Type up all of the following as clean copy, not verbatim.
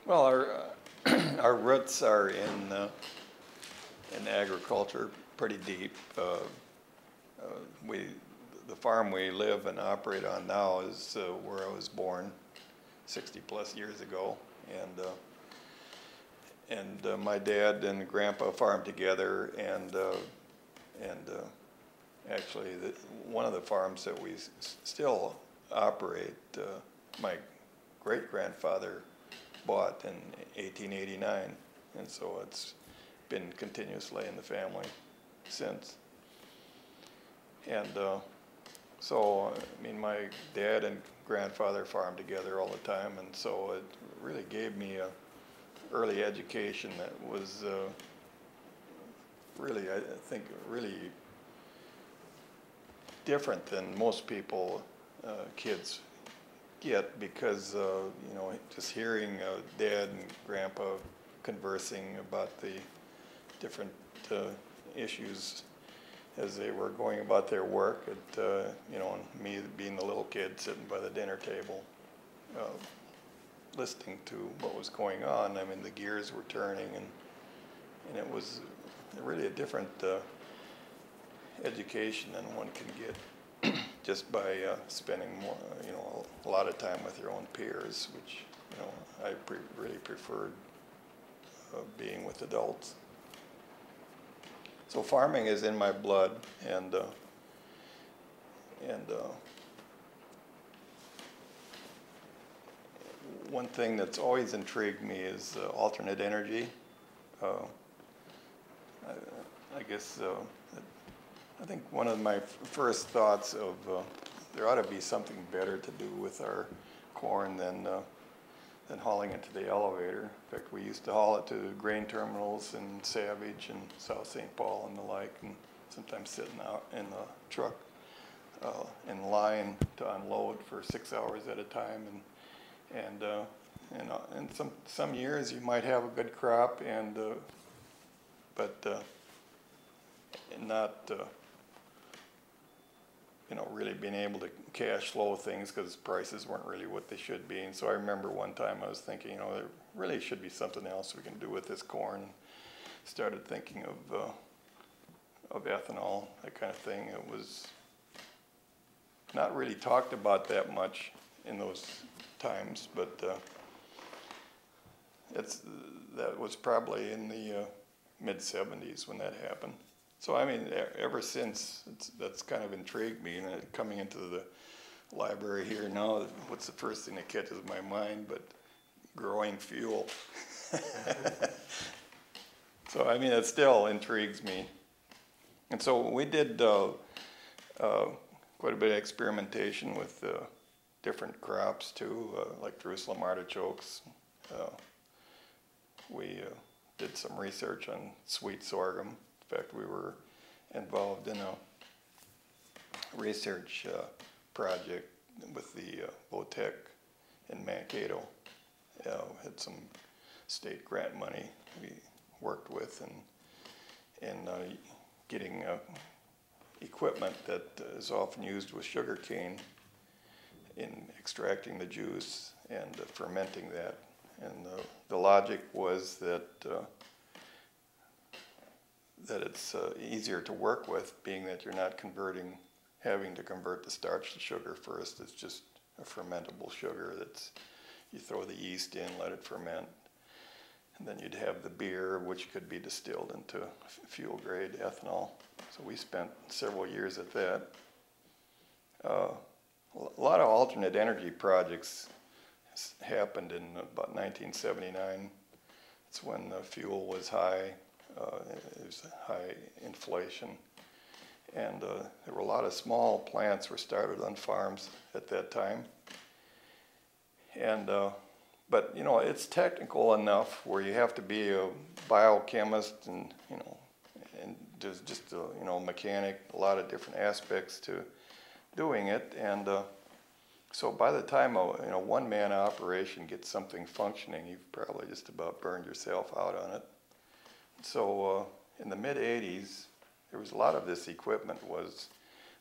Well, our our roots are in agriculture, pretty deep. We the farm we live and operate on now is where I was born, 60 plus years ago, and my dad and grandpa farmed together, and actually one of the farms that we still operate, my great grandfather bought in 1889, and so it's been continuously in the family since. And so, I mean, my dad and grandfather farmed together all the time, and so it really gave me a early education that was really, I think, really different than most people, kids get, because you know, just hearing Dad and Grandpa conversing about the different issues as they were going about their work, you know, and me being the little kid sitting by the dinner table, listening to what was going on. I mean, the gears were turning, and it was really a different education than one can get just by spending more, you know, a lot of time with your own peers, which, you know, I really preferred being with adults. So farming is in my blood, and one thing that's always intrigued me is alternate energy. I guess I think one of my first thoughts of there ought to be something better to do with our corn than hauling it to the elevator. In fact, we used to haul it to grain terminals in Savage and South St. Paul and the like, and sometimes sitting out in the truck in line to unload for 6 hours at a time. And some years you might have a good crop, but not you know, really being able to cash flow things because prices weren't really what they should be. And so I remember one time I was thinking, you know, there really should be something else we can do with this corn. Started thinking of ethanol, that kind of thing. It was not really talked about that much in those times, but that was probably in the mid-70s when that happened. So I mean, ever since, that's kind of intrigued me. And coming into the library here now, what's the first thing that catches my mind but growing fuel? So I mean, it still intrigues me. And so we did quite a bit of experimentation with different crops too, like Jerusalem artichokes. We did some research on sweet sorghum. In fact, we were involved in a research project with the VOTEC in Mankato. Had some state grant money we worked with in getting equipment that is often used with sugar cane in extracting the juice and fermenting that. And the logic was that it's easier to work with, being that you're not having to convert the starch to sugar first. It's just a fermentable sugar you throw the yeast in, let it ferment, and then you'd have the beer, which could be distilled into fuel grade ethanol. So we spent several years at that. A lot of alternate energy projects happened in about 1979. It's when the fuel was high. There was high inflation, and there were a lot of small plants were started on farms at that time. And but you know, it's technical enough where you have to be a biochemist, and you know, and there's just a, you know, mechanic, a lot of different aspects to doing it. And so by the time a, you know, one-man operation gets something functioning, you've probably just about burned yourself out on it. So in the mid-'80s, there was a lot of this equipment was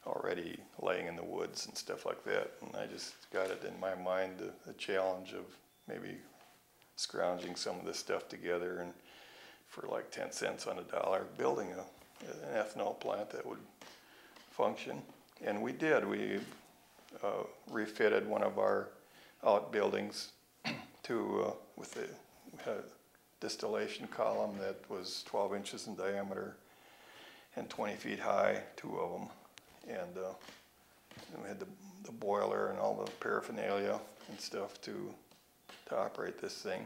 already laying in the woods and stuff like that, and I just got it in my mind, the challenge of maybe scrounging some of this stuff together, and for like 10 cents on the dollar, building an ethanol plant that would function. And we did. We refitted one of our outbuildings to with we had a distillation column that was 12 inches in diameter and 20 feet high, 2 of them. And we had the boiler and all the paraphernalia and stuff to operate this thing.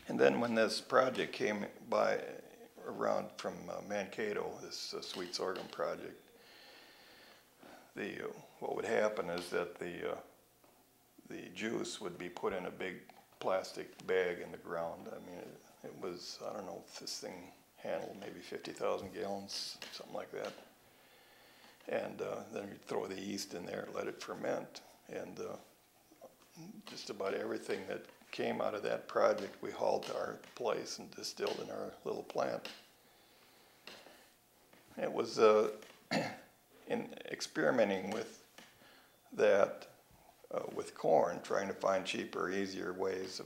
And then when this project came by around from Mankato, this sweet sorghum project, what would happen is that the juice would be put in a big plastic bag in the ground. I mean, it was, I don't know if this thing handled maybe 50,000 gallons, something like that. And then you'd throw the yeast in there, let it ferment, and just about everything that came out of that project we hauled to our place and distilled in our little plant. It was in experimenting with that with corn, trying to find cheaper, easier ways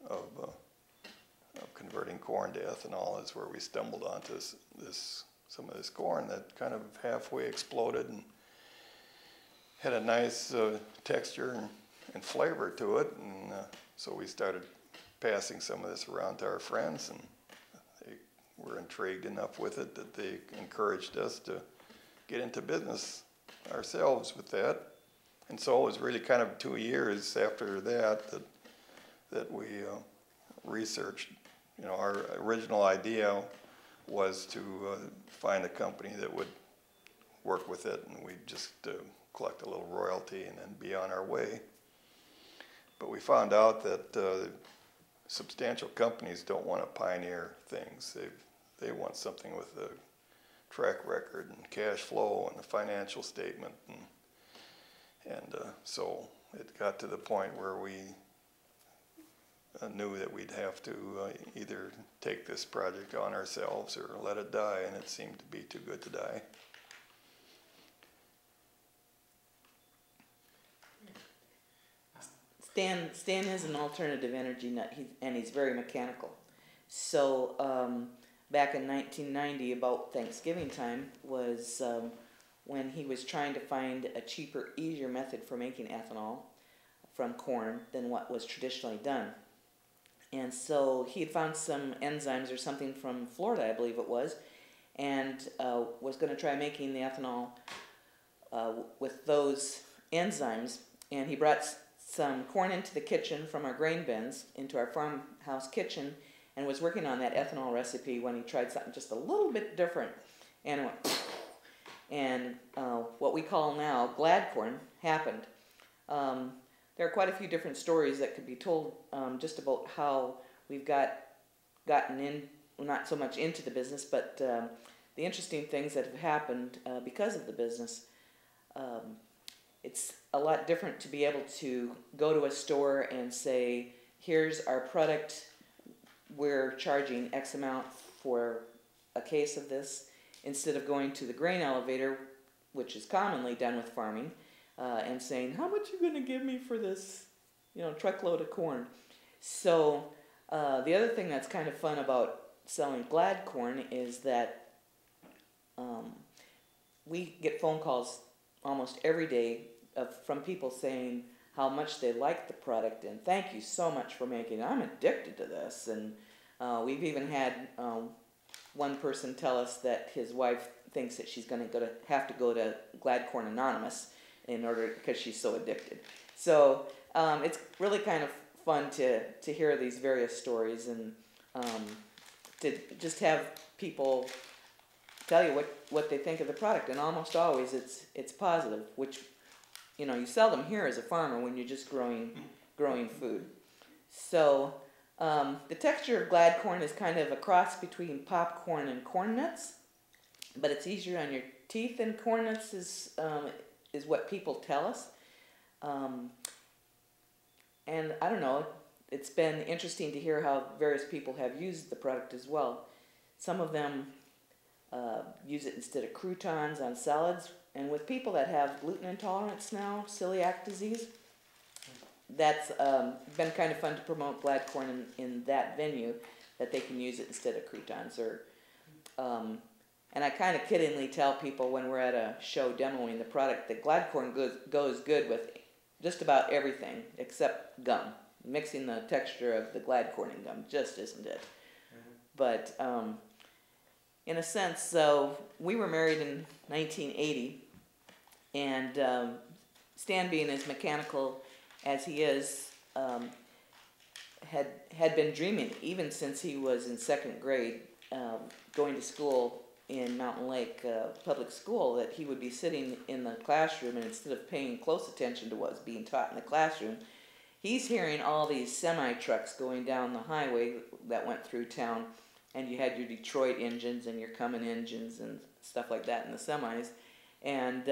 of converting corn to ethanol, is where we stumbled onto some of this corn that kind of halfway exploded and had a nice texture and flavor to it. And so we started passing some of this around to our friends, and they were intrigued enough with it that they encouraged us to get into business ourselves with that. And so it was really kind of 2 years after that we researched. You know, our original idea was to find a company that would work with it, and we'd just collect a little royalty and then be on our way. But we found out that substantial companies don't want to pioneer things. They want something with a track record and cash flow and a financial statement. And so it got to the point where we knew that we'd have to either take this project on ourselves or let it die, and it seemed to be too good to die. Stan is an alternative energy nut, and he's very mechanical. So back in 1990, about Thanksgiving time, was when he was trying to find a cheaper, easier method for making ethanol from corn than what was traditionally done. And so he had found some enzymes or something from Florida, I believe it was, and was going to try making the ethanol with those enzymes. And he brought some corn into the kitchen from our grain bins, into our farmhouse kitchen, and was working on that ethanol recipe when he tried something just a little bit different. And it went, and what we call now Gladcorn happened. There are quite a few different stories that could be told just about how we've gotten in, well, not so much into the business, but the interesting things that have happened because of the business. It's a lot different to be able to go to a store and say, here's our product, we're charging X amount for a case of this, instead of going to the grain elevator, which is commonly done with farming, and saying, how much are you going to give me for this, truckload of corn? So the other thing that's kind of fun about selling Gladcorn is that we get phone calls almost every day from people saying how much they like the product and thank you so much for making it. I'm addicted to this. And we've even had one person tell us that his wife thinks that she's going to have to go to Gladcorn Anonymous because she's so addicted. So it's really kind of fun to hear these various stories and to just have people tell you what they think of the product. And almost always it's positive, which you seldom hear as a farmer when you're just growing food. So the texture of Gladcorn is kind of a cross between popcorn and corn nuts, but it's easier on your teeth than corn nuts is what people tell us. And I don't know, it's been interesting to hear how various people have used the product as well. Some of them use it instead of croutons on salads, and with people that have gluten intolerance now, celiac disease, that's been kind of fun to promote Gladcorn in that venue, that they can use it instead of croutons. Or, and I kind of kiddingly tell people when we're at a show demoing the product that Gladcorn goes good with just about everything except gum. Mixing the texture of the Gladcorn and gum just isn't it. But in a sense, so we were married in 1980, and Stan, being as mechanical as he is, had been dreaming even since he was in second grade, going to school in Mountain Lake public school, that he would be sitting in the classroom, and instead of paying close attention to what was being taught in the classroom, he's hearing all these semi-trucks going down the highway that went through town, and you had your Detroit engines and your Cummins engines and stuff like that in the semis, and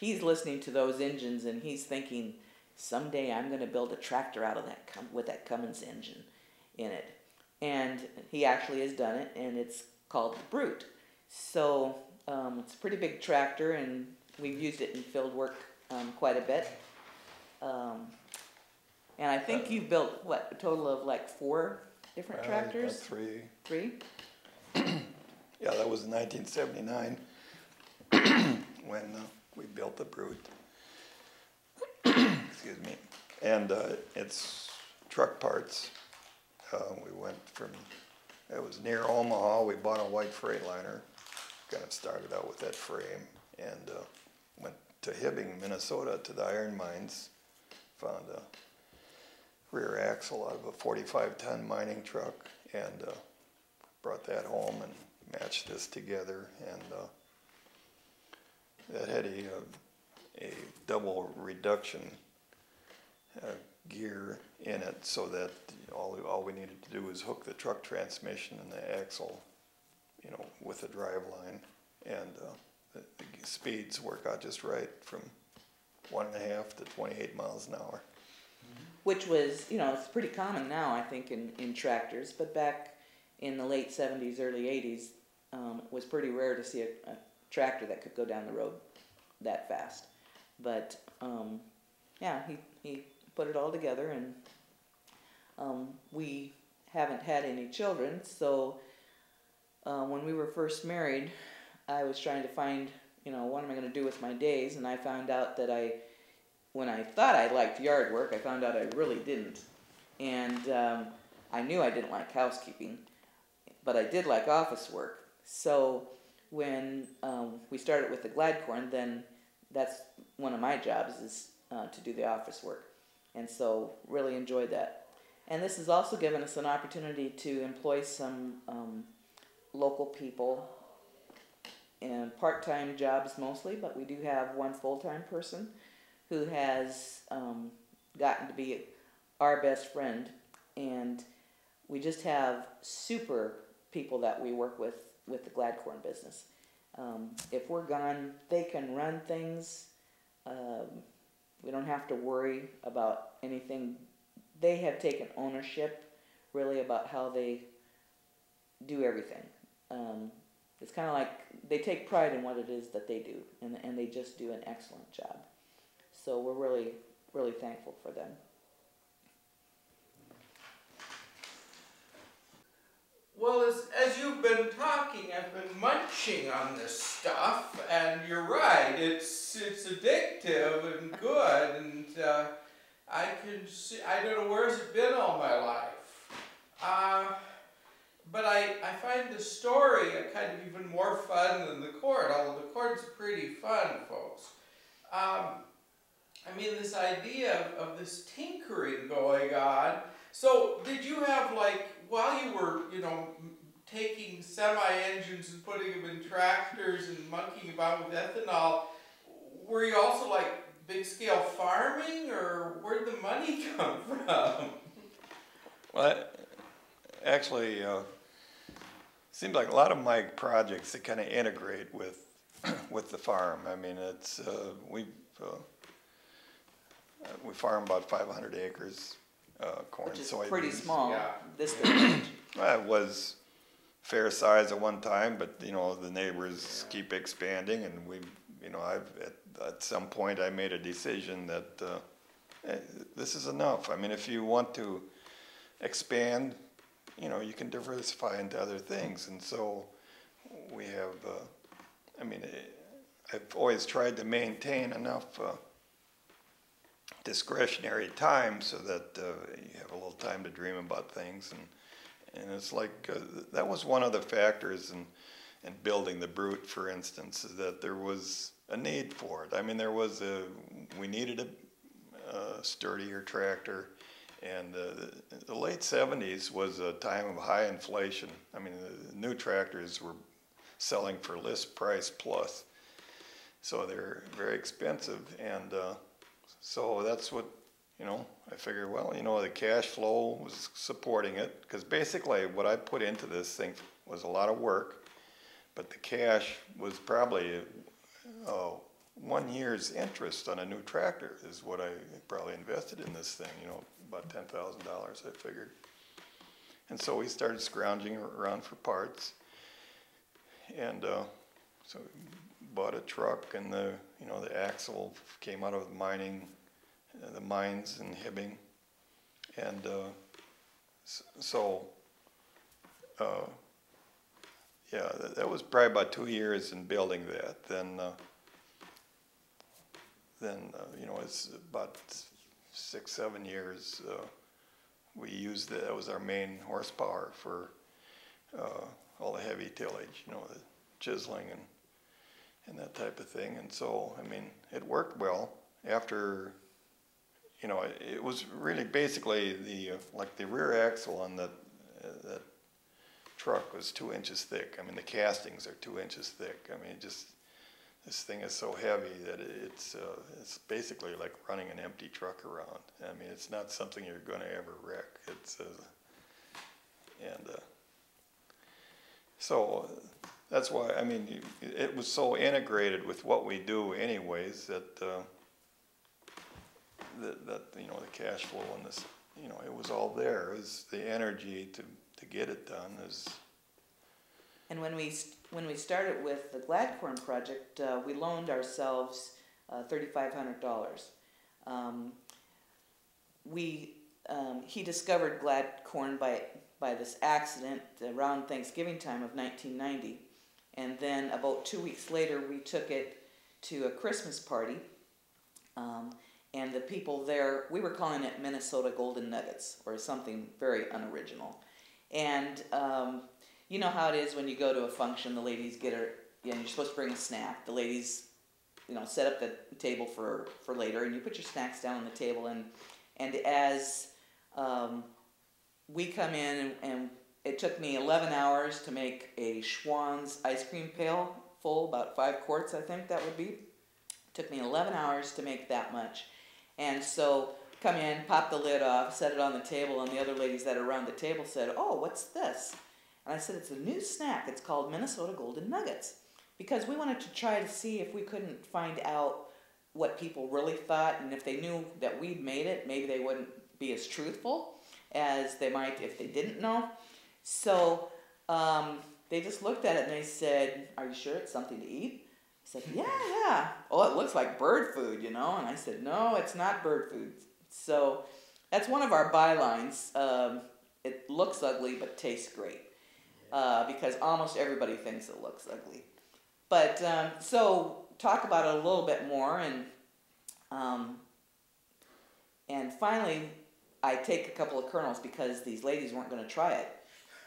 he's listening to those engines, and he's thinking, someday I'm going to build a tractor out of that with that Cummins engine in it. And he actually has done it, and it's called the Brute. So it's a pretty big tractor, and we've used it in field work quite a bit. And I think you've built, what, a total of like 4 different tractors? About 3. 3? Yeah, that was in 1979 when we built the Brute. Excuse me. And it's truck parts. We went from, it was near Omaha, we bought a white Freightliner, kind of started out with that frame, and went to Hibbing, Minnesota, to the iron mines, found a rear axle out of a 45-ton mining truck, and brought that home and matched this together, and that had a double reduction gear in it, so that all we needed to do was hook the truck transmission and the axle, with the drive line, and the speeds work out just right from 1.5 to 28 miles an hour. Which was, it's pretty common now, I think, in tractors, but back in the late 70s, early 80s, it was pretty rare to see a tractor that could go down the road that fast. But yeah, he put it all together, and we haven't had any children, so when we were first married, I was trying to find, what am I going to do with my days, and I found out that when I thought I liked yard work, I found out I really didn't. And I knew I didn't like housekeeping, but I did like office work. So when we started with the Gladcorn, then that's one of my jobs, is to do the office work. And so really enjoyed that. And this has also given us an opportunity to employ some local people in part-time jobs mostly, but we do have one full-time person who has gotten to be our best friend, and we just have super people that we work with the Gladcorn business. If we're gone, they can run things. We don't have to worry about anything. They have taken ownership, really, about how they do everything. It's kind of like they take pride in what it is that they do, and they just do an excellent job. So we're really, really thankful for them. Well, as you've been talking, I've been munching on this stuff, and you're right, it's addictive and good, and I can see, I don't know, where's it been all my life? But I find the story kind of even more fun than the chord, although the chord's pretty fun, folks. I mean, this idea of this tinkering going on. So did you have, like, while you were, taking semi-engines and putting them in tractors and monkeying about with ethanol, were you also, like, big-scale farming, or where'd the money come from? Well, actually, seems like a lot of my projects that kind of integrate with the farm. I mean, it's we farm about 500 acres, corn, Which is soybeans. pretty small. Yeah. This day. Well, it was fair size at one time, but the neighbors keep expanding, and we, at some point I made a decision that this is enough. I mean, if you want to expand, you know, you can diversify into other things. And so we have, I mean, I've always tried to maintain enough discretionary time so that you have a little time to dream about things. And it's like, that was one of the factors in building the Brute, for instance, is that there was a need for it. I mean, we needed a sturdier tractor, and the late 70s was a time of high inflation. I mean, the new tractors were selling for list price plus, so they're very expensive, and so that's what, you know, I figured, well, you know, the cash flow was supporting it, because basically what I put into this thing was a lot of work, but the cash was probably 1 year's interest on a new tractor is what I probably invested in this thing, you know, about $10,000 I figured. And so we started scrounging around for parts, and so we bought a truck, and the axle came out of the mines in Hibbing, and yeah, that was probably about 2 years in building that. Then you know, it's about 6-7 years. We used that was our main horsepower for all the heavy tillage, you know, the chiseling and that type of thing. And so, I mean, it worked well. After, you know, it was really basically like the rear axle on that truck was 2 inches thick. I mean, the castings are 2 inches thick. I mean, this thing is so heavy that it's basically like running an empty truck around. I mean, it's not something you're going to ever wreck. So that's why, I mean, it was so integrated with what we do anyways that you know, the cash flow and this, you know, it was all there. It was the energy to get it done. And when we started with the Gladcorn project, we loaned ourselves $3,500. He discovered Gladcorn by this accident around Thanksgiving time of 1990, and then about 2 weeks later we took it to a Christmas party, and the people there, we were calling it Minnesota Golden Nuggets or something very unoriginal, and you know how it is when you go to a function, the ladies and you're supposed to bring a snack. The ladies, you know, set up the table for later, and you put your snacks down on the table, and as we come in, and it took me 11 hours to make a Schwann's ice cream pail full, about 5 quarts, I think that would be. It took me 11 hours to make that much. And so come in, pop the lid off, set it on the table, and the other ladies that are around the table said, "Oh, what's this?" And I said, "It's a new snack. It's called Minnesota Golden Nuggets." Because we wanted to try to see if we couldn't find out what people really thought, and if they knew that we'd made it, maybe they wouldn't be as truthful as they might if they didn't know. So they just looked at it and they said, "Are you sure it's something to eat?" I said, yeah. "Oh, it looks like bird food, you know." And I said, "No, it's not bird food." So that's one of our bylines. It looks ugly but tastes great. Because almost everybody thinks it looks ugly. But so talk about it a little bit more, and finally I take a couple of kernels because these ladies weren't going to try it,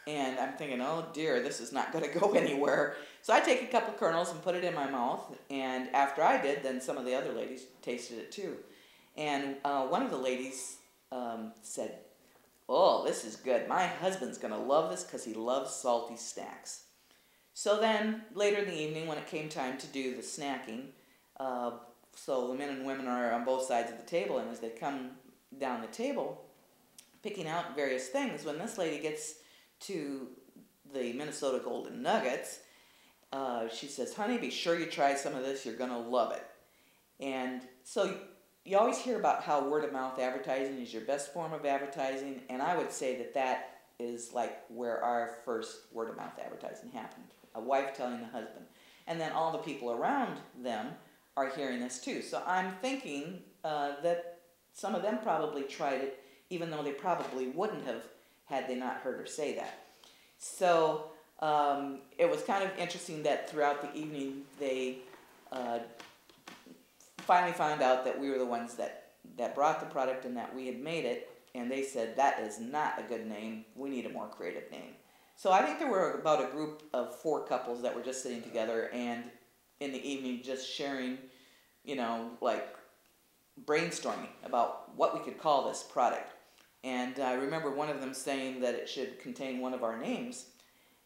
and I'm thinking, oh dear, this is not going to go anywhere. So I take a couple of kernels and put it in my mouth, and after I did, then some of the other ladies tasted it too, and one of the ladies said, "Oh, this is good. My husband's going to love this because he loves salty snacks." So then, later in the evening, when it came time to do the snacking, so the men and women are on both sides of the table, and as they come down the table, picking out various things, when this lady gets to the Minnesota Golden Nuggets, she says, "Honey, be sure you try some of this. You're going to love it." And so you always hear about how word-of-mouth advertising is your best form of advertising, and I would say that is like where our first word-of-mouth advertising happened. A wife telling the husband. And then all the people around them are hearing this too. So I'm thinking that some of them probably tried it, even though they probably wouldn't have had they not heard her say that. So it was kind of interesting that throughout the evening they finally found out that we were the ones that brought the product and that we had made it, and they said, that is not a good name, we need a more creative name. So I think there were about a group of 4 couples that were just sitting together and in the evening just sharing, you know, like brainstorming about what we could call this product. And I remember one of them saying that it should contain one of our names,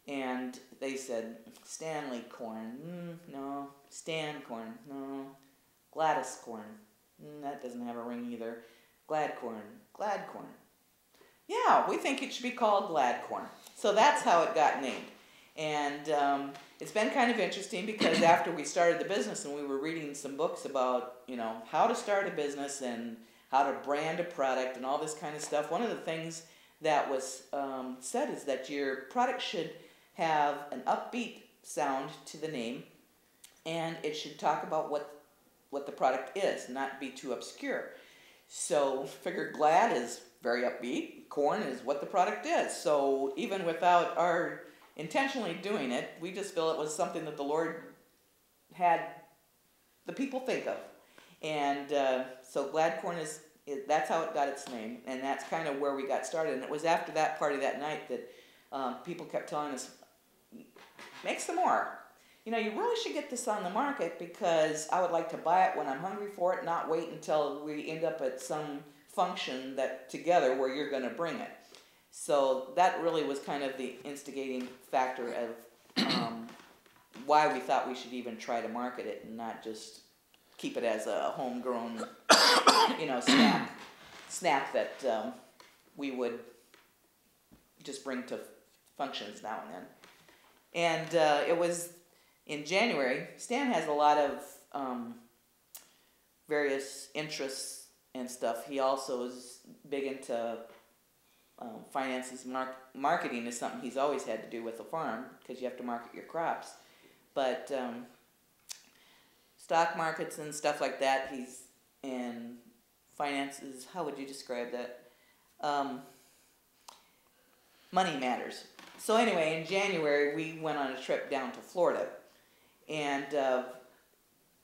and they said, Stanley Corn, no. Stan Corn, no. Gladys Corn, that doesn't have a ring either. Gladcorn. Yeah, we think it should be called Gladcorn. So that's how it got named. And it's been kind of interesting because after we started the business and we were reading some books about, you know, how to start a business and how to brand a product and all this kind of stuff, one of the things that was said is that your product should have an upbeat sound to the name, and it should talk about what the product is, not be too obscure. So figured Glad is very upbeat, corn is what the product is. So even without our intentionally doing it, we just feel it was something that the Lord had the people think of. And so Gladcorn that's how it got its name, and that's kind of where we got started. And it was after that party that night that people kept telling us, make some more. You know, you really should get this on the market because I would like to buy it when I'm hungry for it, not wait until we end up at some function together where you're going to bring it. So that really was kind of the instigating factor of why we thought we should even try to market it and not just keep it as a homegrown, you know, snack that we would just bring to functions now and then. And it was in January. Stan has a lot of various interests and stuff. He also is big into finances. Marketing is something he's always had to do with the farm because you have to market your crops. But stock markets and stuff like that, he's in finances. How would you describe that? Money matters. So anyway, in January, we went on a trip down to Florida. And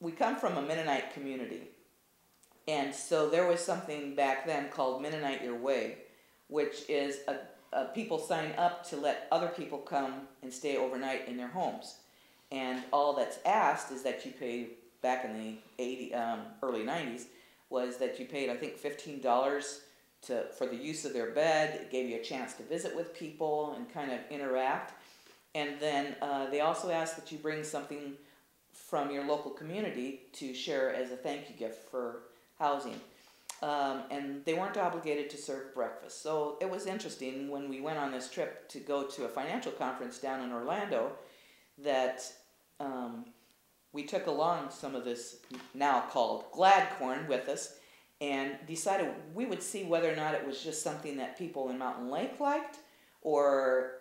we come from a Mennonite community. And so there was something back then called Mennonite Your Way, which is people sign up to let other people come and stay overnight in their homes. And all that's asked is that you pay, back in the early 90s, was that you paid, I think, $15 for the use of their bed. It gave you a chance to visit with people and kind of interact. And then they also ask that you bring something from your local community to share as a thank you gift for housing. And they weren't obligated to serve breakfast. So it was interesting when we went on this trip to go to a financial conference down in Orlando that we took along some of this now called Gladcorn with us and decided we would see whether or not it was just something that people in Mountain Lake liked, or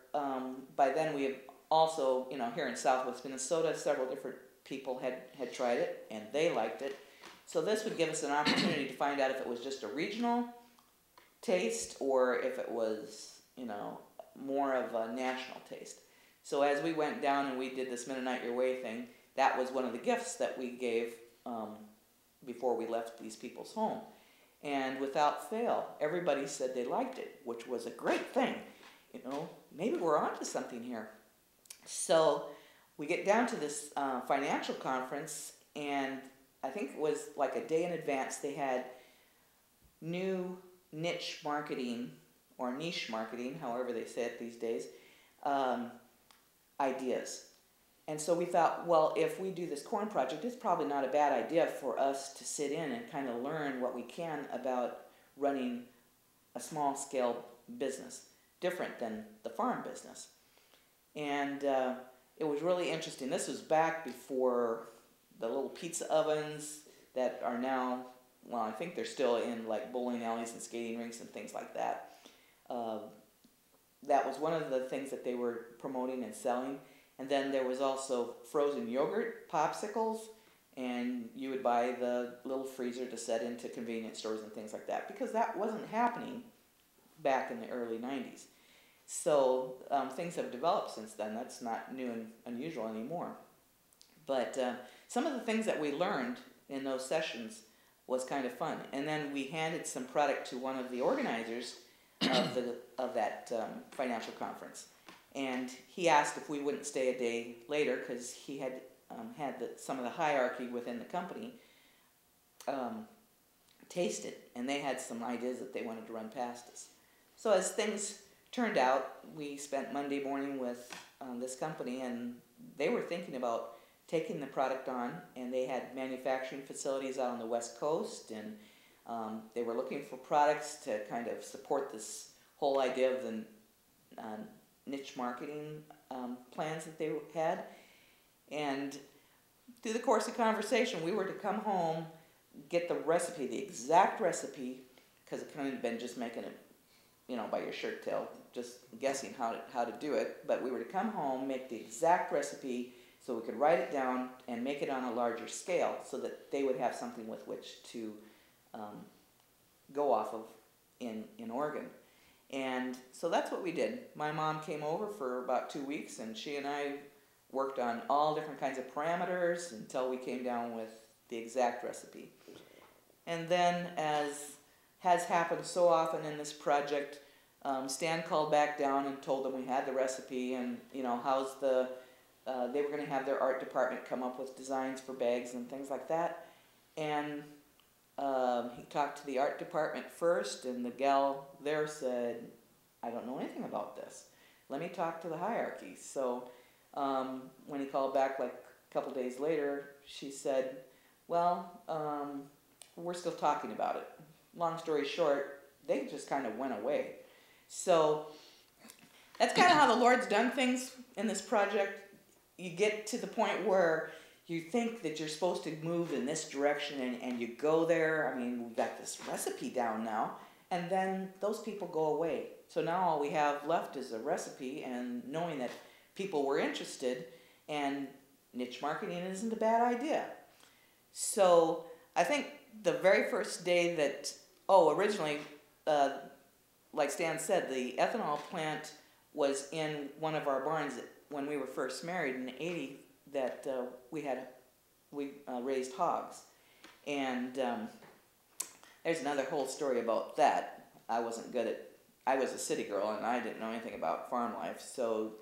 by then we have also, you know, here in Southwest Minnesota, several different people had tried it and they liked it. So this would give us an opportunity to find out if it was just a regional taste or if it was, you know, more of a national taste. So as we went down and we did this Mennonite Your Way thing, that was one of the gifts that we gave before we left these people's home. And without fail, everybody said they liked it, which was a great thing. You know, maybe we're onto something here. So we get down to this financial conference, and I think it was like a day in advance, they had new niche marketing, or niche marketing, however they say it these days, ideas. And so we thought, well, if we do this corn project, it's probably not a bad idea for us to sit in and kind of learn what we can about running a small-scale business, different than the farm business. And it was really interesting. This was back before the little pizza ovens that are now, well, I think they're still in like bowling alleys and skating rinks and things like that. That was one of the things that they were promoting and selling. And then there was also frozen yogurt, popsicles, and you would buy the little freezer to set into convenience stores and things like that, because that wasn't happening back in the early 90s. So things have developed since then. That's not new and unusual anymore. But some of the things that we learned in those sessions was kind of fun. And then we handed some product to one of the organizers of that financial conference. And he asked if we wouldn't stay a day later, because he had some of the hierarchy within the company taste it, and they had some ideas that they wanted to run past us. So as things turned out, we spent Monday morning with this company, and they were thinking about taking the product on, and they had manufacturing facilities out on the West Coast, and they were looking for products to kind of support this whole idea of the niche marketing plans that they had. And through the course of conversation, we were to come home, get the recipe, the exact recipe, because it couldn't have been just making it, by your shirt tail, just guessing how to do it. But we were to come home, make the exact recipe, so we could write it down and make it on a larger scale, so that they would have something with which to go off of in Oregon. And so that's what we did. My mom came over for about 2 weeks, and she and I worked on all different kinds of parameters until we came down with the exact recipe. And then, as has happened so often in this project, Stan called back down and told them we had the recipe, and how's the they were going to have their art department come up with designs for bags and things like that. And he talked to the art department first, and the gal there said, "I don't know anything about this. Let me talk to the hierarchy." So when he called back like a couple days later, she said, "Well, we're still talking about it." Long story short, they just kind of went away. So that's kind of how the Lord's done things in this project. You get to the point where you think that you're supposed to move in this direction, and you go there. I mean, we've got this recipe down now, and then those people go away. So now all we have left is a recipe, and knowing that people were interested, and niche marketing isn't a bad idea. So I think the very first day that, originally, like Stan said, the ethanol plant was in one of our barns when we were first married in '80, that we raised hogs. And there's another whole story about that. I was a city girl, and I didn't know anything about farm life, so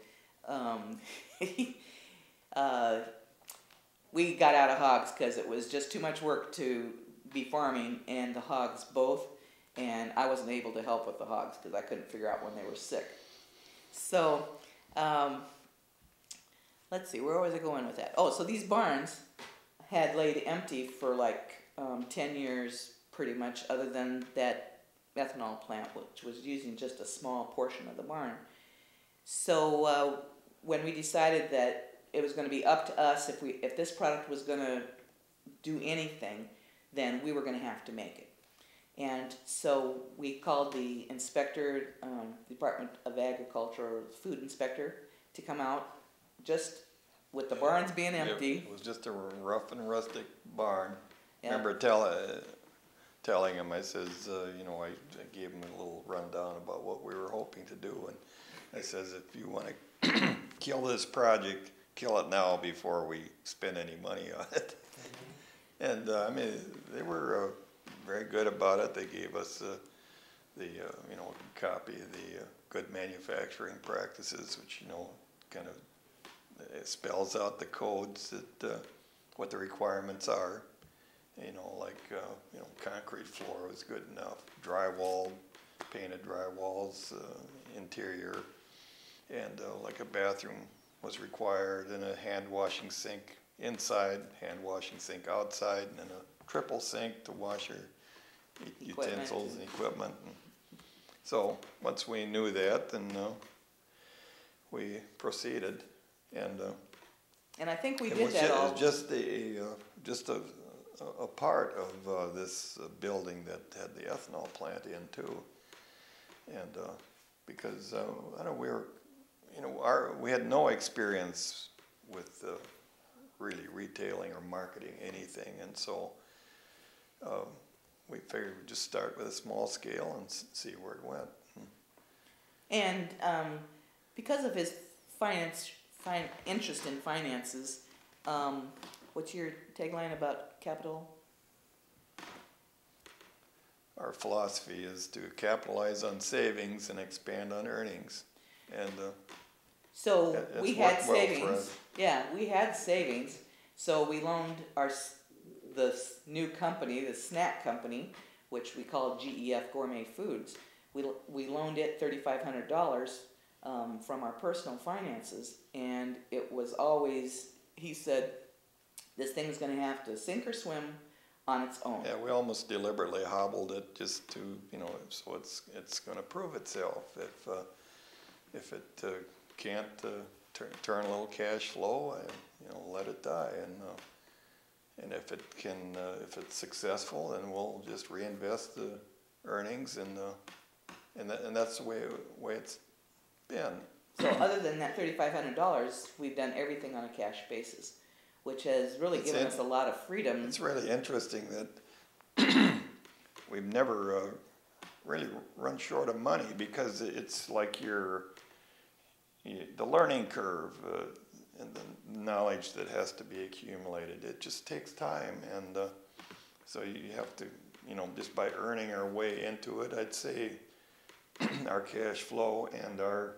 we got out of hogs because it was just too much work to be farming and the hogs both, and I wasn't able to help with the hogs because I couldn't figure out when they were sick. So let's see, where was I going with that? So these barns had laid empty for like 10 years pretty much, other than that ethanol plant, which was using just a small portion of the barn. So when we decided that it was going to be up to us, if this product was going to do anything, then we were going to have to make it. And so we called the inspector, Department of Agriculture, food inspector, to come out, just with the barns being empty. It was just a rough and rustic barn. Yeah. Remember telling him, I says, I gave him a little rundown about what we were hoping to do, and I says, if you want to kill this project, kill it now before we spend any money on it. And they were very good about it. They gave us the copy of the good manufacturing practices, which kind of it spells out the codes that what the requirements are. Concrete floor was good enough. Drywall, painted drywalls, interior, and like a bathroom was required, and a hand washing sink inside, hand washing sink outside, and then a triple sink to wash your utensils and equipment. So once we knew that, then we proceeded, and I think we did that all. It was just a part of this building that had the ethanol plant in too, and because we had no experience with really retailing or marketing anything, and so we figured we'd just start with a small scale and see where it went. And because of his interest in finances, what's your tagline about capital? Our philosophy is to capitalize on savings and expand on earnings, and so we had worked well for savings. us. Yeah, we had savings. So we loaned the new company, the snack company, which we called GEF Gourmet Foods. We loaned it $3,500 from our personal finances, and it was always, he said, this thing's going to have to sink or swim on its own. Yeah, we almost deliberately hobbled it just to, so it's going to prove itself. If it can't turn a little cash flow, let it die. And if it's successful, then we'll just reinvest the earnings, and that's the way it's been. So other than that $3,500, we've done everything on a cash basis, which has really given us a lot of freedom. It's really interesting that we've never really run short of money, because it's like the learning curve and the knowledge that has to be accumulated. It just takes time, and so you have to, just by earning our way into it, I'd say our cash flow and our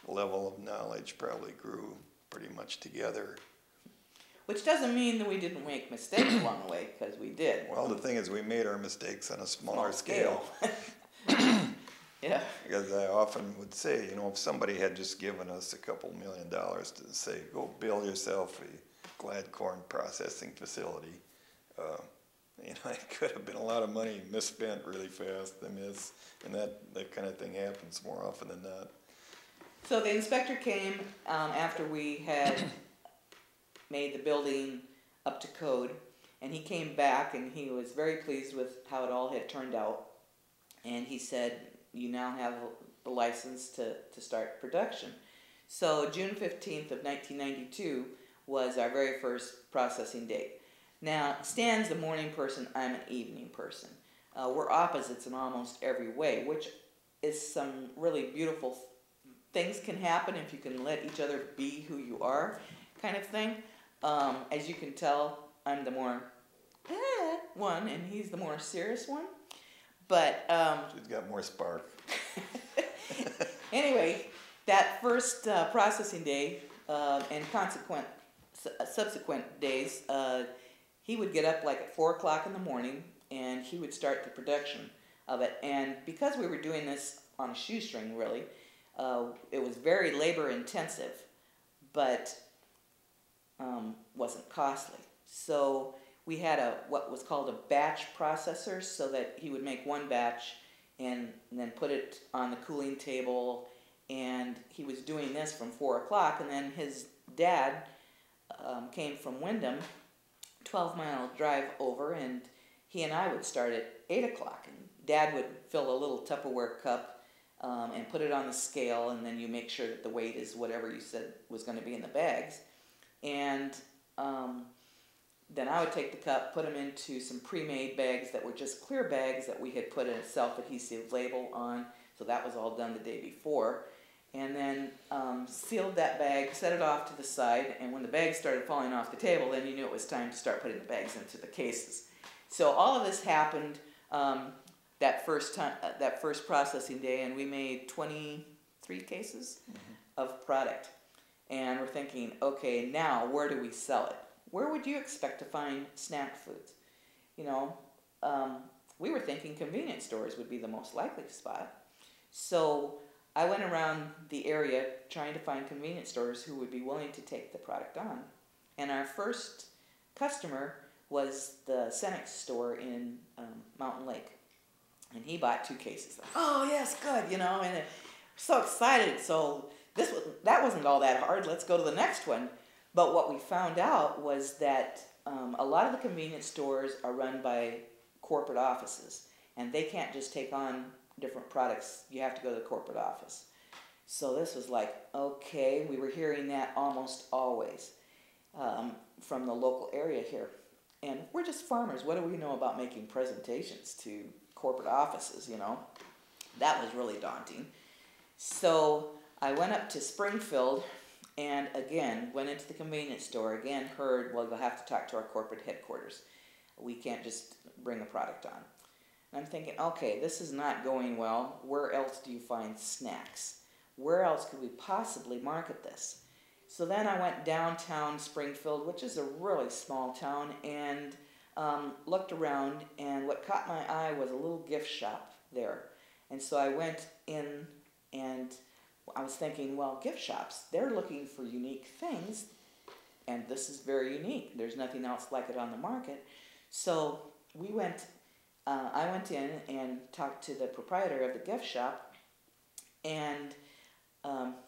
level of knowledge probably grew pretty much together. Which doesn't mean that we didn't make mistakes along the way, because we did. Well, the thing is, we made our mistakes on a smaller scale. Yeah. Because I often would say, if somebody had just given us a couple $1 million to say, go build yourself a Gladcorn processing facility, it could have been a lot of money misspent really fast. And that kind of thing happens more often than not. So the inspector came after we had made the building up to code, and he came back and he was very pleased with how it all had turned out. And he said, you now have the license to start production. So June 15th of 1992 was our very first processing date. Now, Stan's the morning person, I'm an evening person. We're opposites in almost every way, which is some really beautiful things can happen if you can let each other be who you are, kind of thing. As you can tell, I'm the more one, and he's the more serious one. But she's got more spark. Anyway, that first processing day and subsequent days, he would get up like at 4 o'clock in the morning, and he would start the production of it. And because we were doing this on a shoestring, really, it was very labor intensive, but wasn't costly. So we had what was called a batch processor, so that he would make one batch and then put it on the cooling table. And he was doing this from 4 o'clock, and then his dad came from Wyndham, 12-mile drive over, and he and I would start at 8 o'clock. And Dad would fill a little Tupperware cup and put it on the scale, and then you make sure that the weight is whatever you said was going to be in the bags. And then I would take the cup, put them into some pre-made bags that were just clear bags that we had put a self-adhesive label on, so that was all done the day before. And then sealed that bag, set it off to the side, and when the bags started falling off the table, then you knew it was time to start putting the bags into the cases. So all of this happened that first processing day, and we made 23 cases of product. And we're thinking, okay, now where do we sell it? Where would you expect to find snack foods? We were thinking convenience stores would be the most likely spot. So I went around the area trying to find convenience stores who would be willing to take the product on. And our first customer was the Senex store in Mountain Lake. And he bought 2 cases. Oh, yes, good, and so excited. So that wasn't all that hard. Let's go to the next one. But what we found out was that a lot of the convenience stores are run by corporate offices, and they can't just take on different products. You have to go to the corporate office. So this was like, okay, we were hearing that almost always. from the local area here. And we're just farmers. What do we know about making presentations to corporate offices, you know? That was really daunting. So I went up to Springfield and again went into the convenience store, again heard, well, you'll have to talk to our corporate headquarters. We can't just bring a product on. And I'm thinking, okay, this is not going well. Where else do you find snacks? Where else could we possibly market this? So then I went downtown Springfield, which is a really small town, and looked around, and what caught my eye was a little gift shop there. And so I went in, and I was thinking, well, gift shops, they're looking for unique things, and this is very unique. There's nothing else like it on the market. So I went in and talked to the proprietor of the gift shop, and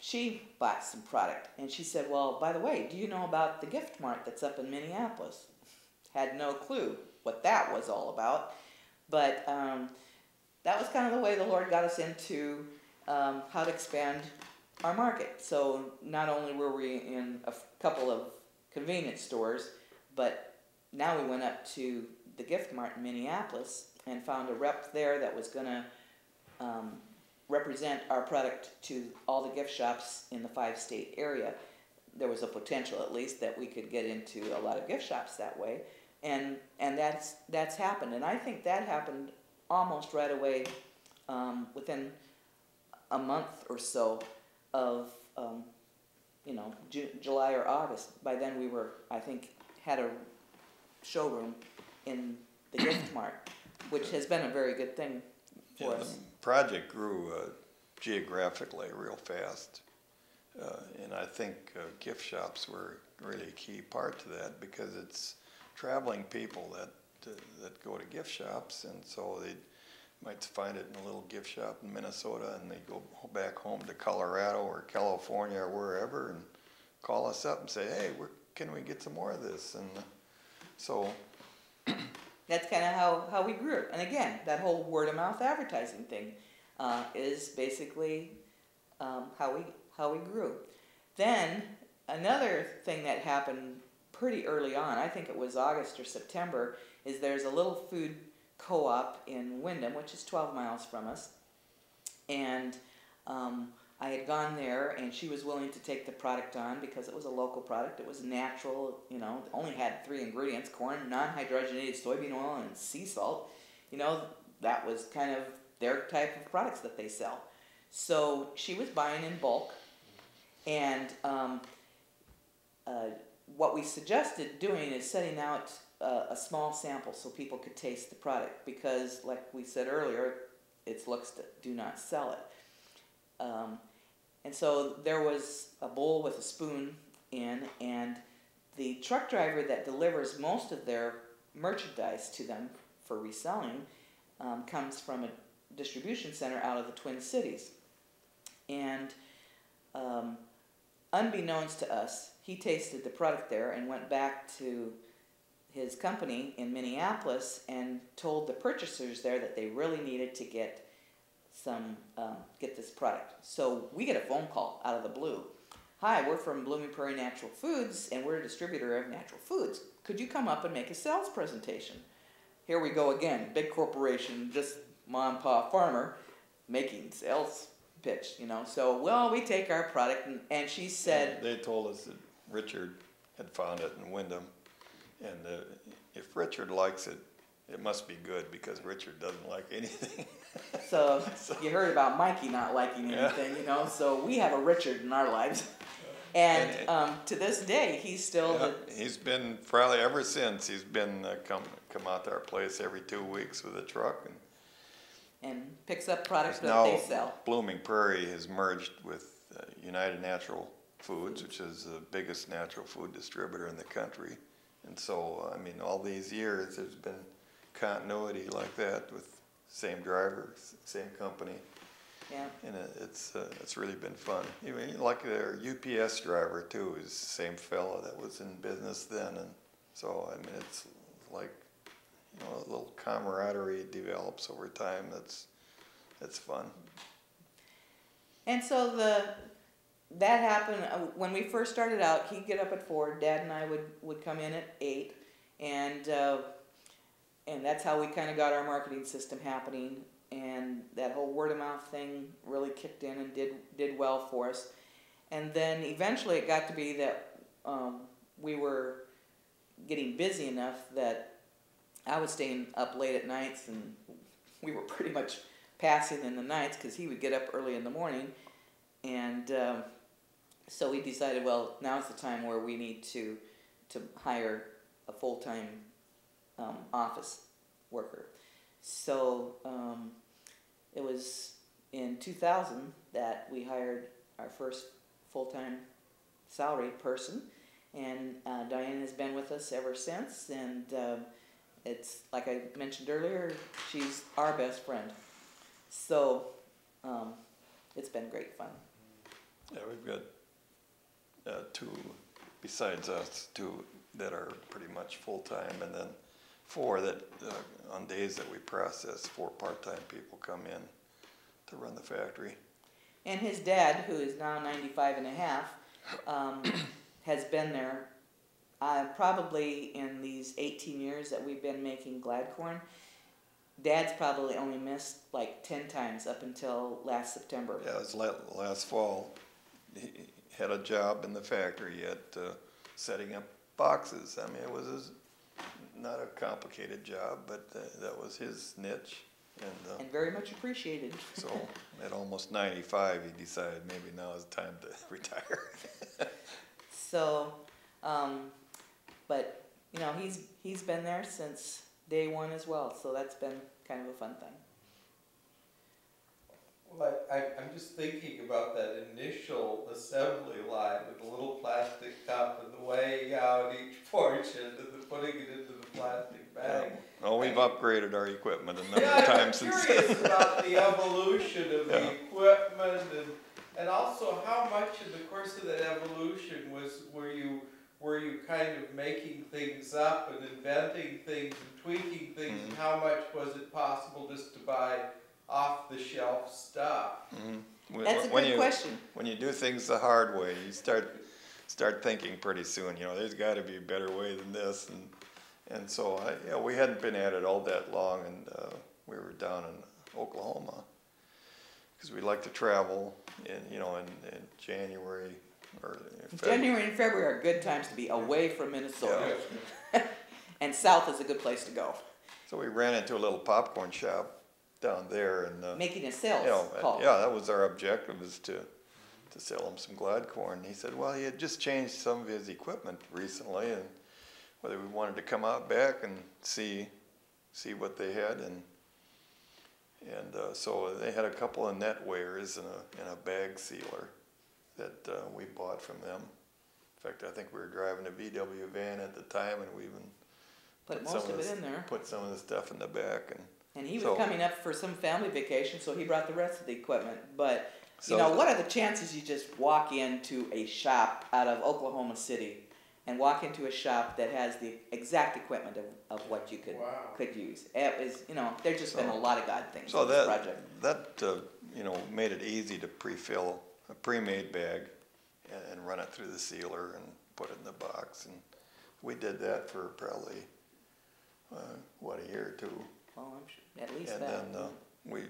she bought some product. And she said, well, by the way, do you know about the gift mart that's up in Minneapolis? Had no clue what that was all about. But that was kind of the way the Lord got us into how to expand our market. So not only were we in a couple of convenience stores, but now we went up to the gift mart in Minneapolis and found a rep there that was going to represent our product to all the gift shops in the 5-state area. There was a potential, at least, that we could get into a lot of gift shops that way, and that's happened. And I think that happened almost right away, within a month or so of July or August. By then we were, I think, had a showroom in the gift mart, which has been a very good thing for us. The project grew geographically real fast, and I think gift shops were really a key part to that, because it's traveling people that go to gift shops, and so they might find it in a little gift shop in Minnesota, and they go back home to Colorado or California or wherever and call us up and say, hey, can we get some more of this? And so that's kind of how we grew. And again, that whole word of mouth advertising thing is basically how we grew. Then another thing that happened pretty early on, I think it was August or September, is there's a little food co-op in Windham, which is 12 miles from us, and I had gone there, and she was willing to take the product on because it was a local product. It was natural, only had 3 ingredients: corn, non-hydrogenated soybean oil, and sea salt. That was kind of their type of products that they sell. So she was buying in bulk, and what we suggested doing is setting out a small sample so people could taste the product, because, like we said earlier, it's looks that do not sell it. And so there was a bowl with a spoon in, and the truck driver that delivers most of their merchandise to them for reselling comes from a distribution center out of the Twin Cities. And unbeknownst to us, he tasted the product there and went back to his company in Minneapolis and told the purchasers there that they really needed to get this product. So we get a phone call out of the blue. Hi, we're from Blooming Prairie Natural Foods, and we're a distributor of natural foods. Could you come up and make a sales presentation? Here we go again, big corporation, just mom and pop farmer, making sales pitch, So, well, we take our product, and she said... They told us that Richard had found it in Windham, and if Richard likes it, it must be good, because Richard doesn't like anything. So you heard about Mikey not liking anything, so we have a Richard in our lives. And to this day, he's still... he's been, probably ever since, he's been come out to our place every 2 weeks with a truck. And picks up products that they sell. Blooming Prairie has merged with United Natural Foods, which is the biggest natural food distributor in the country. And so, all these years, there's been continuity like that with same driver, same company. Yeah. And it's really been fun. Like their UPS driver too is the same fella that was in business then, and so it's like a little camaraderie develops over time. That's fun. And so that happened when we first started out. He'd get up at 4. Dad and I would come in at 8, and that's how we kind of got our marketing system happening. And that whole word of mouth thing really kicked in and did well for us. And then eventually it got to be that we were getting busy enough that I was staying up late at nights, and we were pretty much passing in the nights because he would get up early in the morning. And so we decided, well, now's the time where we need to hire a full-time office worker. So it was in 2000 that we hired our first full-time salaried person, and Diane has been with us ever since, and it's, like I mentioned earlier, she's our best friend. So it's been great fun. Yeah, we've got 2, besides us, 2 that are pretty much full-time, and then 4 that on days that we process, 4 part-time people come in to run the factory. And his dad, who is now 95 and a half, has been there probably in these 18 years that we've been making Gladcorn. Dad's probably only missed like 10 times up until last September. Yeah, it was last fall. He had a job in the factory at setting up boxes. I mean, it was not a complicated job, but that was his niche. And very much appreciated. So at almost 95, he decided maybe now is time to retire. So, but you know, he's been there since day one as well. So that's been kind of a fun thing. Well, I'm just thinking about that initial assembly line with the little plastic cup and the weighing out each portion and the putting it into the plastic bag. Yeah. Well, we've upgraded our equipment a number of times since. I'm curious about the evolution of the equipment, and also how much in the course of that evolution were you kind of making things up and inventing things and tweaking things, and how much was it possible just to buy off-the-shelf stuff? That's a good question. When you do things the hard way, you start thinking pretty soon, you know, there's got to be a better way than this, and so we hadn't been at it all that long, and we were down in Oklahoma because we like to travel, in January or January and February are good times to be away from Minnesota, and south is a good place to go. So we ran into a little popcorn shop down there, and making a sales call. Yeah, that was our objective, was to sell him some Gladcorn. And he said, well, he had just changed some of his equipment recently, and whether we wanted to come out back and see what they had, and so they had a couple of net weighers and a bag sealer that we bought from them. In fact, I think we were driving a VW van at the time, and we even put most of it in there. Put some of the stuff in the back, and he was coming up for some family vacation, so he brought the rest of the equipment. But you know, what are the chances you just walk into a shop out of Oklahoma City and walk into a shop that has the exact equipment of what you could use? It was, there's just been a lot of God things in this project. That made it easy to pre-fill a pre-made bag and run it through the sealer and put it in the box, and we did that for probably a year or 2. Well, I'm sure, at least and that. And then we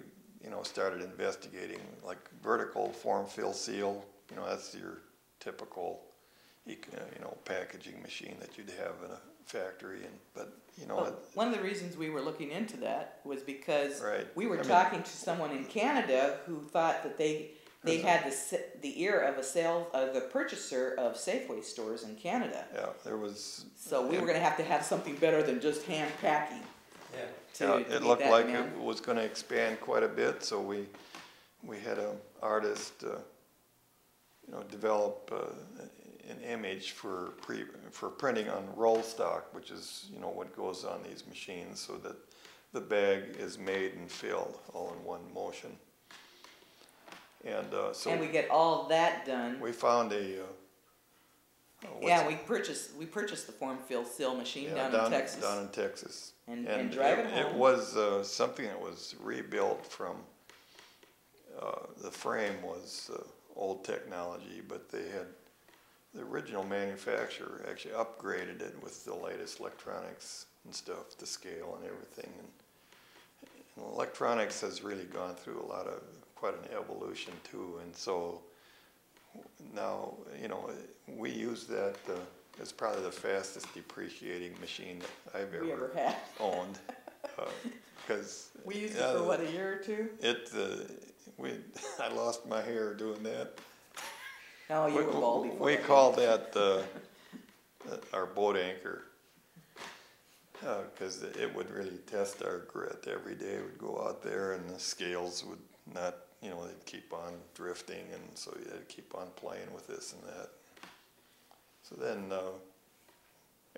started investigating like vertical form fill seal. That's your typical packaging machine that you'd have in a factory, one of the reasons we were looking into that was because right. we were talking to someone in Canada who thought that they had the ear of the purchaser of Safeway stores in Canada. Yeah, there was. So we were going to have something better than just hand packing. Yeah. It looked like it was going to expand quite a bit, so we had an artist, develop an image for printing on roll stock, which is what goes on these machines, so that the bag is made and filled all in one motion. And so we get all that done. We found we purchased the form fill seal machine down in Texas. Down in Texas. And drive it home. It was something that was rebuilt from. The frame was old technology, but they had, the original manufacturer actually upgraded it with the latest electronics and stuff to scale and everything. And electronics has really gone through quite an evolution too, and so now, you know, we use that as probably the fastest depreciating machine that I've ever had. owned. Because we used it for what, a year or two? I lost my hair doing that. No, you were bald before. We call that our boat anchor, because it would really test our grit every day. We'd go out there and the scales would not, you know, they'd keep on drifting, and so you had to keep on playing with this and that. So then,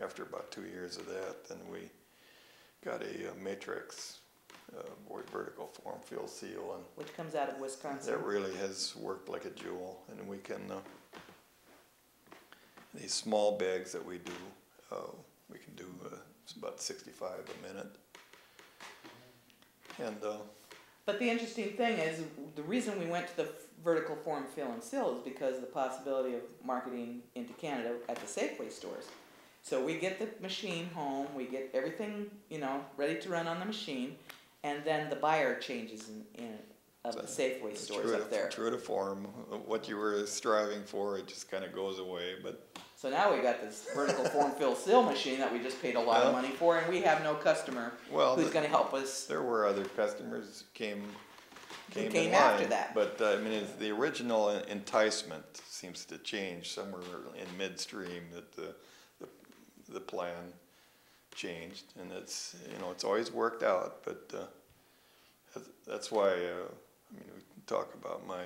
after about 2 years of that, then we got a matrix vertical form fill seal, and which comes out of Wisconsin. that really has worked like a jewel. And we can these small bags that we do, we can do about 65 a minute. And but the interesting thing is, the reason we went to the vertical form fill and seal is because of the possibility of marketing into Canada at the Safeway stores. So we get the machine home, we get everything, you know, ready to run on the machine, and then the buyer changes of the Safeway stores up there. True to form, what you were striving for, it just kind of goes away. But so now we got this vertical form fill seal machine that we just paid a lot of money for, and we have no customer who's going to help us. There were other customers came in after that. But I mean, the original enticement seems to change somewhere in midstream, that the plan changed, and it's, you know, it's always worked out. But that's why I mean, we can talk about my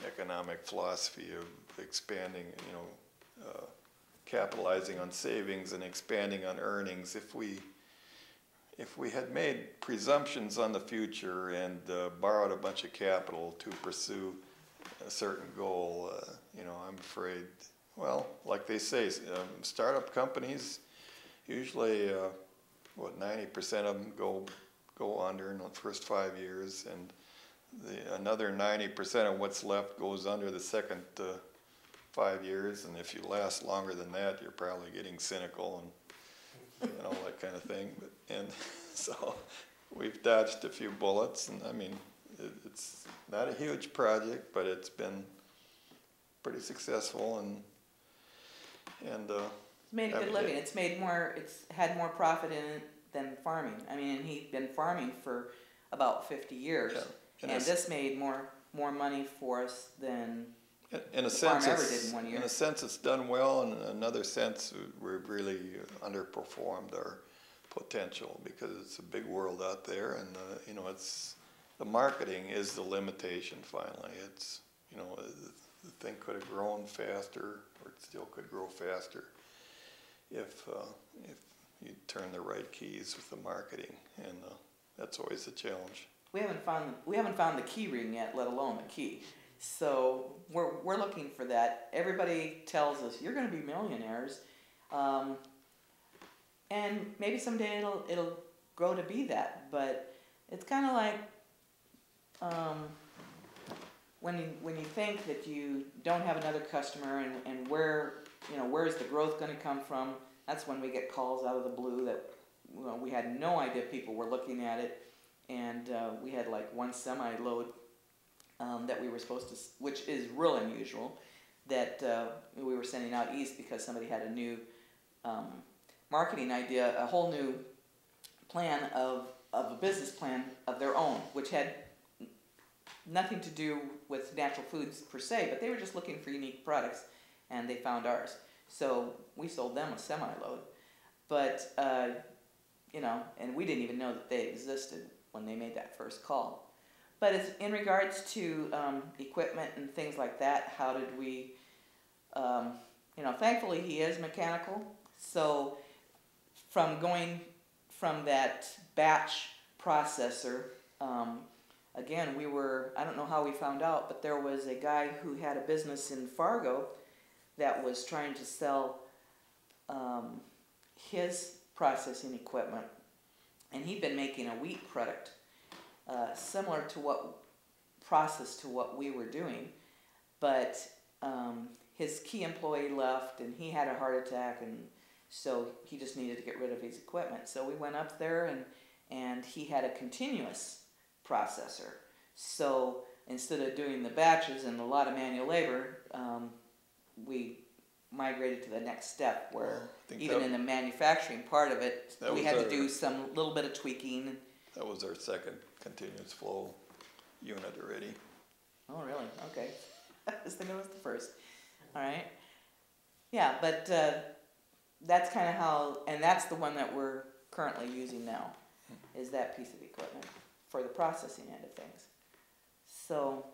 economic philosophy of expanding, you know, capitalizing on savings and expanding on earnings. If we had made presumptions on the future and borrowed a bunch of capital to pursue a certain goal, you know, I'm afraid, well, like they say, startup companies, usually, 90% of them go under in the first 5 years, and another 90% of what's left goes under the second 5 years, and if you last longer than that, you're probably getting cynical and all that kind of thing. And so we've dodged a few bullets, and I mean, it's not a huge project, but it's been pretty successful, and it's made a good living. It's had more profit in it than farming. I mean, and he'd been farming for about 50 years, and this made more money for us than the farm ever did in 1 year. In a sense, it's done well, and in another sense, we've really underperformed our potential, because it's a big world out there, and you know, it's the marketing is the limitation. Finally, it's, you know, the thing could have grown faster, or it still could grow faster if you turn the right keys with the marketing, and that's always a challenge. We haven't found the key ring yet, let alone the key. So we're looking for that. Everybody tells us you're going to be millionaires, and maybe someday it'll grow to be that. But it's kind of like when you think that you don't have another customer, and where's the growth going to come from? That's when we get calls out of the blue that, well, we had no idea people were looking at it, and we had like one semi-load that we were supposed to, which is real unusual, that we were sending out east because somebody had a new marketing idea, a whole new plan of a business plan of their own, which had nothing to do with natural foods per se, but they were just looking for unique products, and they found ours. So we sold them a semi-load, but you know, and we didn't even know that they existed when they made that first call. But it's in regards to equipment and things like that. How did we? You know, thankfully he is mechanical, so from going from that batch processor. Again, I don't know how we found out, but there was a guy who had a business in Fargo that was trying to sell his processing equipment, and he'd been making a wheat product similar to what we were doing, but his key employee left, and he had a heart attack, and so he just needed to get rid of his equipment. So we went up there, and he had a continuous processor. So instead of doing the batches and a lot of manual labor, we migrated to the next step where even in the manufacturing part of it, we had to do some little bit of tweaking. That was our second continuous flow unit already. Oh, really? Okay. I was thinking it was the first. All right. Yeah, but that's kind of how, and that's the one that we're currently using now, is that piece of equipment for the processing end of things. So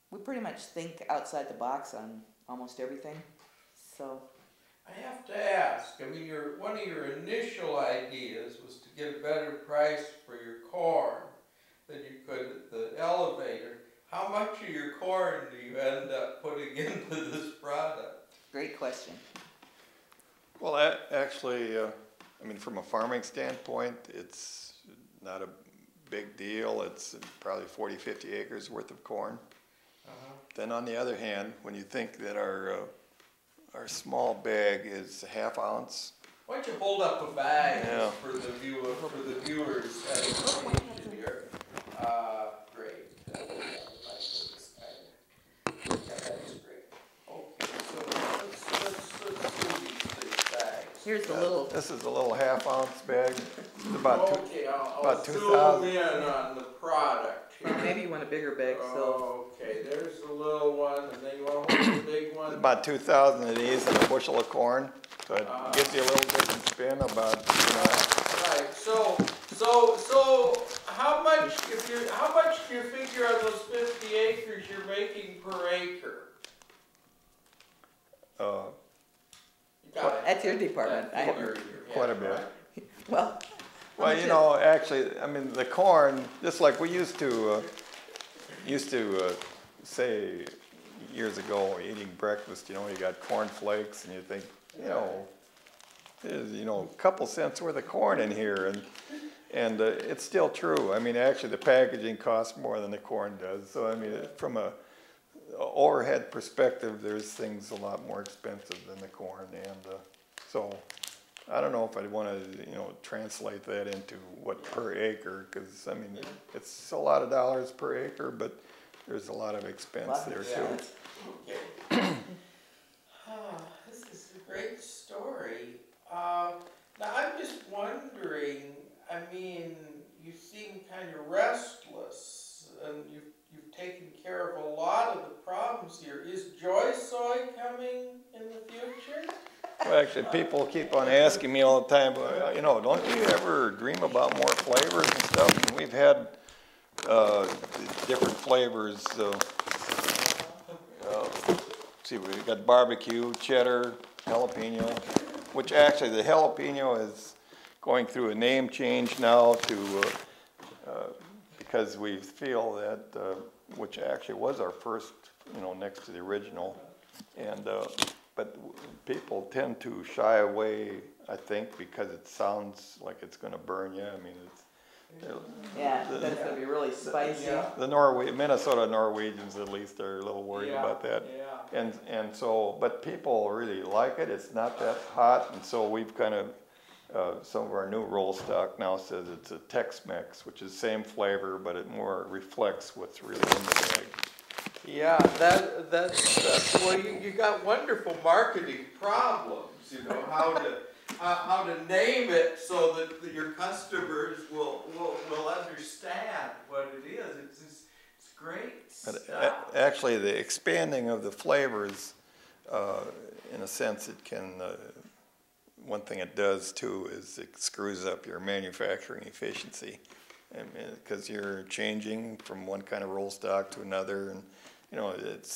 we pretty much think outside the box on almost everything. So I have to ask, I mean, one of your initial ideas was to get a better price for your corn than you could at the elevator. How much of your corn do you end up putting into this product? Great question. Well, actually, I mean, from a farming standpoint, it's not a big deal. It's probably 40, 50 acres worth of corn. Then on the other hand, when you think that our small bag is a half ounce. Why don't you hold up a bag Yeah. for the viewers here? Great. That's great. Okay, so let's do these bags. Here's the little. This is a little half ounce bag. It's about Okay, I'll about zoom 2,000. in on the product here. Maybe you want a bigger bag, so. Okay, there's the little one, and then you want to hold the big one? About 2,000 of these and a bushel of corn. So it gives you a little different spin about, Right. So how much do you figure on those 50 acres you're making per acre? You got it. That's your department. I have quite a bit. Well, Well, you know, actually, I mean, the corn, just like we used to say years ago, eating breakfast, you know, you got corn flakes, and you think, you know, there's, you know, a couple cents worth of corn in here, and it's still true. I mean, actually, the packaging costs more than the corn does. So, I mean, from a overhead perspective, there's things a lot more expensive than the corn, and so I don't know if I'd want to, you know, translate that into what per acre, because I mean, it's a lot of dollars per acre, but there's a lot of expense there too. Okay. This is a great story. Now I'm just wondering, I mean, you seem kind of restless, and you've taken care of a lot of the problems here. Is Joy Soy coming in the future? Well, actually, people keep on asking me all the time, you know, don't you ever dream about more flavors and stuff? And we've had different flavors. See, we've got barbecue, cheddar, jalapeno, which actually the jalapeno is going through a name change now to because we feel that, which actually was our first, you know, next to the original, and but people tend to shy away, I think, because it sounds like it's going to burn you. I mean, yeah, that's going to be really spicy. the Minnesota Norwegians at least are a little worried about that. And so, but people really like it. It's not that hot, and so we've kind of some of our new roll stock now says it's a Tex-Mex, which is the same flavor, but it more reflects what's really in the bag. Yeah, that's well, you got wonderful marketing problems, you know, how to name it so that your customers will understand what it is. It's great stuff. But actually, the expanding of the flavors, in a sense, it can. One thing it does too is it screws up your manufacturing efficiency, because you're changing from one kind of roll stock to another, and you know, it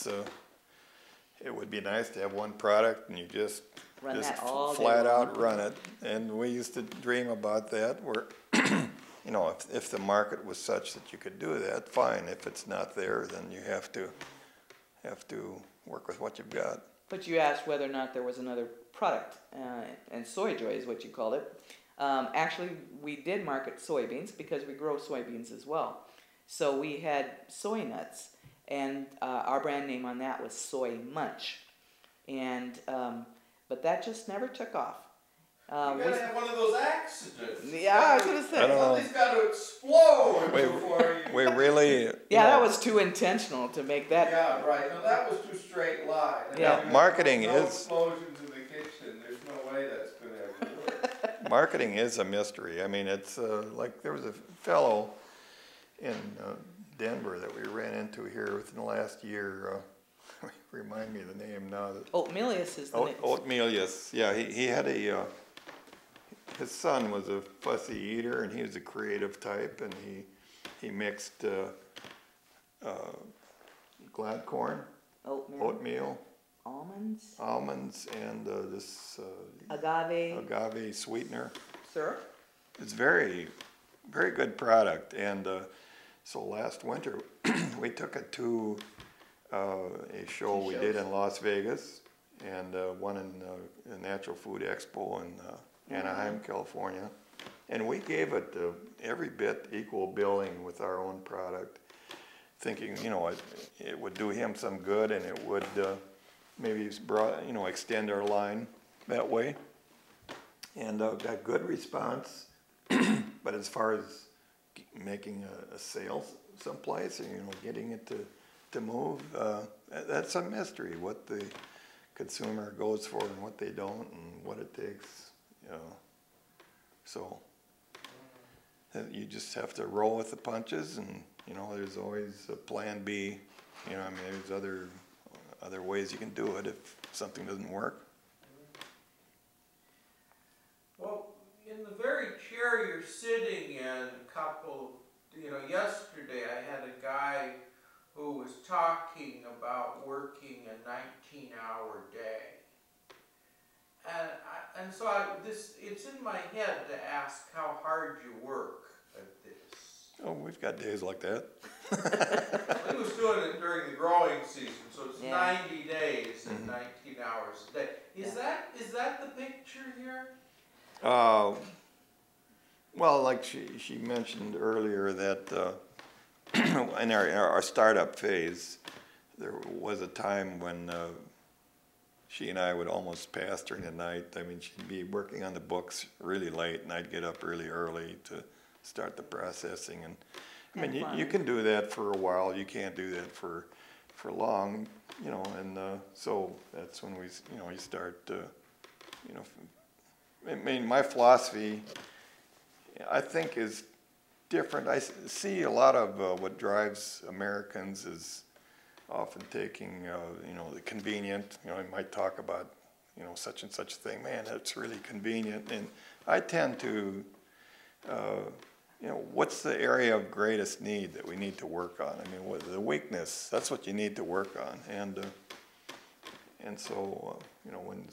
would be nice to have one product and you just flat out run it. And we used to dream about that, where you know, if the market was such that you could do that, fine. If it's not there, then you have to work with what you've got. But you asked whether or not there was another product, and Soy Joy is what you called it. Actually, we did market soybeans because we grow soybeans as well. So we had soy nuts. and our brand name on that was Soy Munch, and but that just never took off. You gotta have one of those accidents. Yeah, I was gonna say. Something's got to explode We before you. we really. Yeah, that was too intentional to make that. Yeah, right. No, that was too straight line. Yeah. Marketing no is. explosions in the kitchen. There's no way that's gonna ever work. Marketing is a mystery. I mean, it's like there was a fellow in Denver that we ran into here within the last year. Remind me of the name now. Oatmealius is the name. Oatmealius. Yeah, he had a. His son was a fussy eater, and he was a creative type, and he mixed Gladcorn, oatmeal, almonds, and this agave sweetener. Syrup. It's very, very good product, and so last winter we took it to a show we did in Las Vegas, and one in the Natural Food Expo in Anaheim, California, and we gave it every bit equal billing with our own product, thinking it would do him some good, and it would maybe extend our line that way, and got good response. But as far as making a sale someplace, or getting it to move, that's a mystery. What the consumer goes for and what they don't, and what it takes. So you just have to roll with the punches, and there's always a plan B. There's other ways you can do it if something doesn't work. Well, in the very chair you're sitting in, yesterday I had a guy who was talking about working a 19-hour day. It's in my head to ask how hard you work at this. Oh, we've got days like that. He was doing it during the growing season, so it's Yeah. 90 days and 19 hours a day. Is that the picture here? Well, like she mentioned earlier that in our startup phase, there was a time when she and I would almost pass during the night. I mean, she'd be working on the books really late, and I'd get up really early to start the processing. And I mean, you can do that for a while. You can't do that for long, And so that's when you start. I mean, my philosophy, I think, is different. I see a lot of what drives Americans is often taking, the convenient. You might talk about, such and such thing. Man, that's really convenient. And I tend to, what's the area of greatest need that we need to work on? I mean, the weakness, that's what you need to work on. And so, when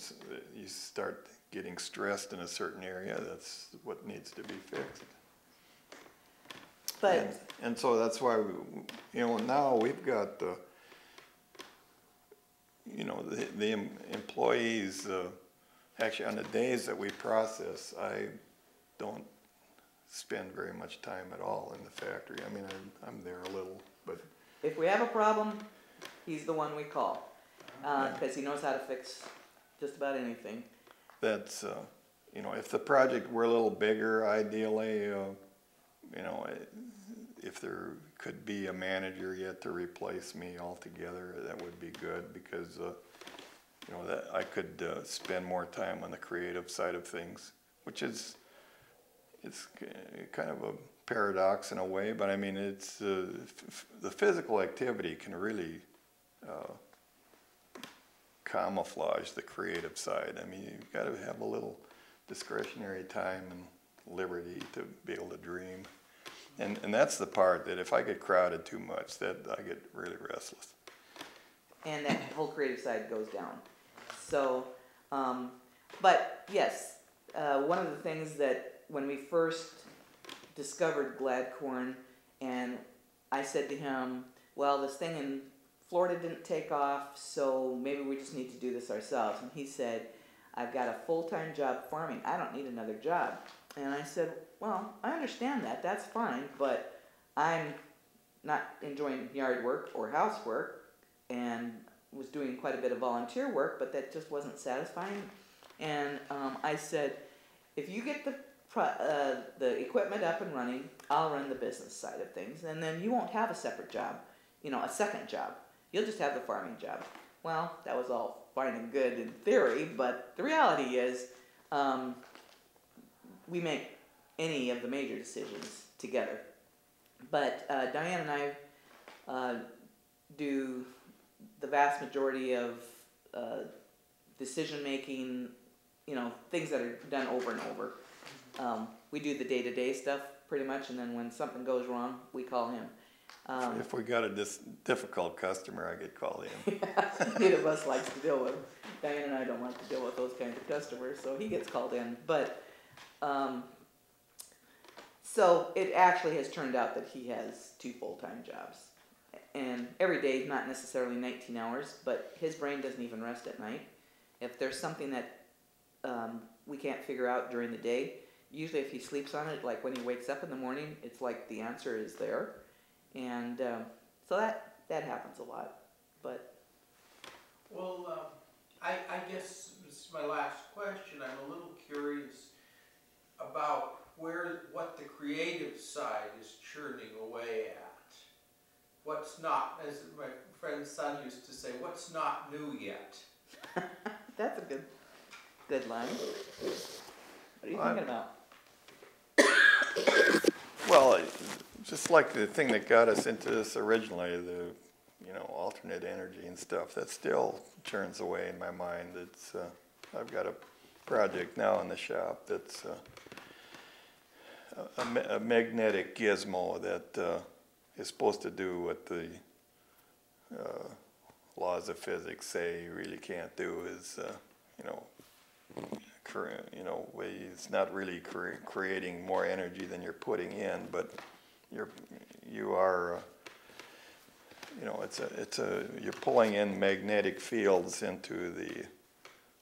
you start getting stressed in a certain area, that's what needs to be fixed. But and so that's why now we've got the employees. Actually, on the days that we process, I don't spend very much time at all in the factory. I mean, I'm there a little, but if we have a problem, he's the one we call, because he knows how to fix just about anything. That's if the project were a little bigger, ideally, if there could be a manager yet to replace me altogether, that would be good, because that I could spend more time on the creative side of things, which it's kind of a paradox in a way, but I mean, it's the physical activity can really camouflage the creative side. I mean, you've got to have a little discretionary time and liberty to be able to dream. And that's the part that if I get crowded too much, that I get really restless. And that whole creative side goes down. So, but yes, one of the things that when we first discovered Gladcorn, and I said to him, well, this thing in Florida didn't take off, so maybe we just need to do this ourselves. And he said, I've got a full-time job farming. I don't need another job. And I said, well, I understand that. That's fine, but I'm not enjoying yard work or housework, and was doing quite a bit of volunteer work, but that just wasn't satisfying. And I said, if you get the equipment up and running, I'll run the business side of things, and then you won't have a separate job, a second job. You'll just have the farming job. Well, that was all fine and good in theory, but the reality is we make any of the major decisions together. But Diane and I do the vast majority of decision making, things that are done over and over. We do the day-to-day stuff pretty much, and then when something goes wrong, we call him. If we got a difficult customer, I get called in. Neither of us likes to deal with. Diane and I don't like to deal with those kinds of customers, so he gets called in. But so it actually has turned out that he has 2 full-time jobs, and every day, not necessarily 19 hours, but his brain doesn't even rest at night. If there's something that we can't figure out during the day, usually if he sleeps on it, like when he wakes up in the morning, it's like the answer is there. And so that happens a lot, but. Well, I guess this is my last question. I'm a little curious about what the creative side is churning away at. What's not, as my friend's son used to say, what's not new yet? That's a good line. What are you thinking about? Well, just like the thing that got us into this originally, the alternate energy and stuff, that still churns away in my mind. It's I've got a project now in the shop that's a magnetic gizmo that is supposed to do what the laws of physics say you really can't do. Is it's not really creating more energy than you're putting in, but you are you're pulling in magnetic fields into the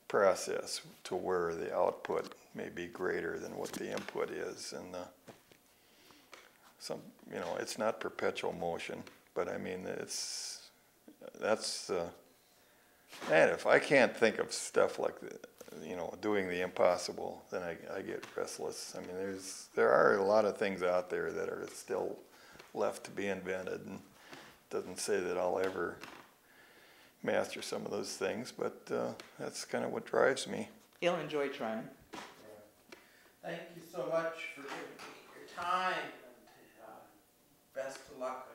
process to where the output may be greater than what the input is, and it's not perpetual motion, but I mean man, if I can't think of stuff like that, doing the impossible, then I get restless. I mean, there are a lot of things out there that are still left to be invented, and it doesn't say that I'll ever master some of those things, but that's kind of what drives me. He'll enjoy trying. Yeah. Thank you so much for giving me your time, and best of luck